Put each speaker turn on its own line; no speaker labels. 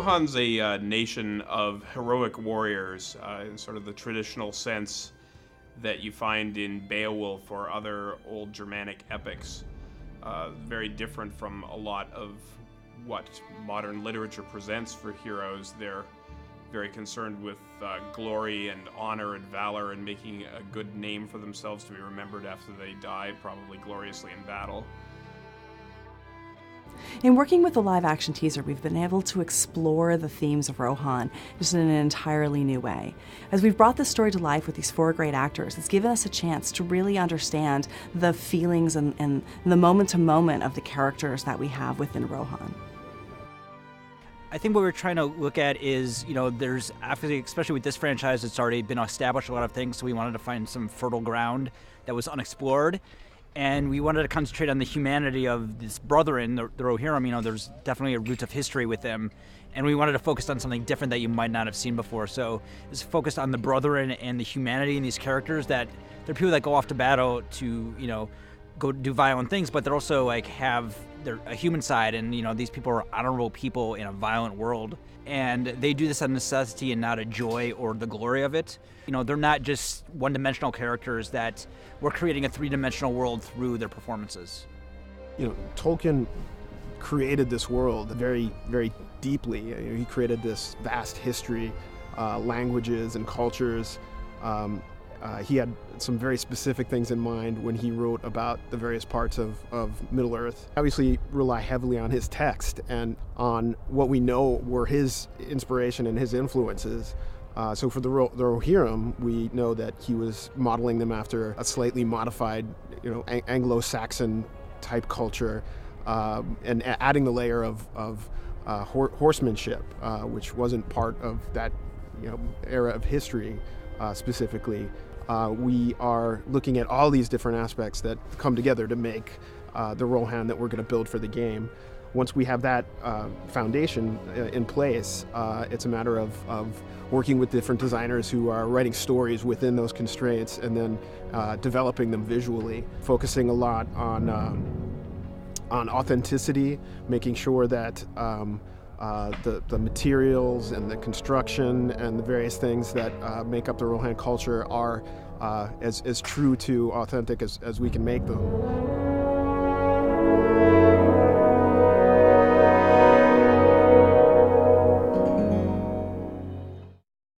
Rohan's a nation of heroic warriors in sort of the traditional sense that you find in Beowulf or other old Germanic epics. Very different from a lot of what modern literature presents for heroes. They're very concerned with glory and honor and valor and making a good name for themselves to be remembered after they die, probably gloriously in battle.
In working with the live-action teaser, we've been able to explore the themes of Rohan just in an entirely new way. As we've brought this story to life with these four great actors, it's given us a chance to really understand the feelings and the moment-to-moment of the characters that we have within Rohan.
I think what we're trying to look at is, there's, especially with this franchise, it's already been established a lot of things, so we wanted to find some fertile ground that was unexplored. And we wanted to concentrate on the humanity of this brethren, the Rohirrim. There's definitely a root of history with them. And we wanted to focus on something different that you might not have seen before. So it's focused on the brethren and the humanity in these characters, that they're people that go off to battle to, go do violent things, but they're also have a human side. And, these people are honorable people in a violent world. And they do this out of necessity and not a joy or the glory of it. They're not just one-dimensional characters that we're creating a three-dimensional world through their performances.
Tolkien created this world very, very deeply. He created this vast history, languages and cultures. He had some very specific things in mind when he wrote about the various parts of Middle-earth. Obviously rely heavily on his text and on what we know were his inspiration and his influences. So for the Rohirrim, we know that he was modeling them after a slightly modified, Anglo-Saxon type culture, and adding the layer of horsemanship, which wasn't part of that, era of history specifically. We are looking at all these different aspects that come together to make the Rohan that we're going to build for the game. Once we have that foundation in place, it's a matter of working with different designers who are writing stories within those constraints and then developing them visually, focusing a lot on authenticity, making sure that the materials and the construction and the various things that make up the Rohan culture are as true to authentic as we can make them.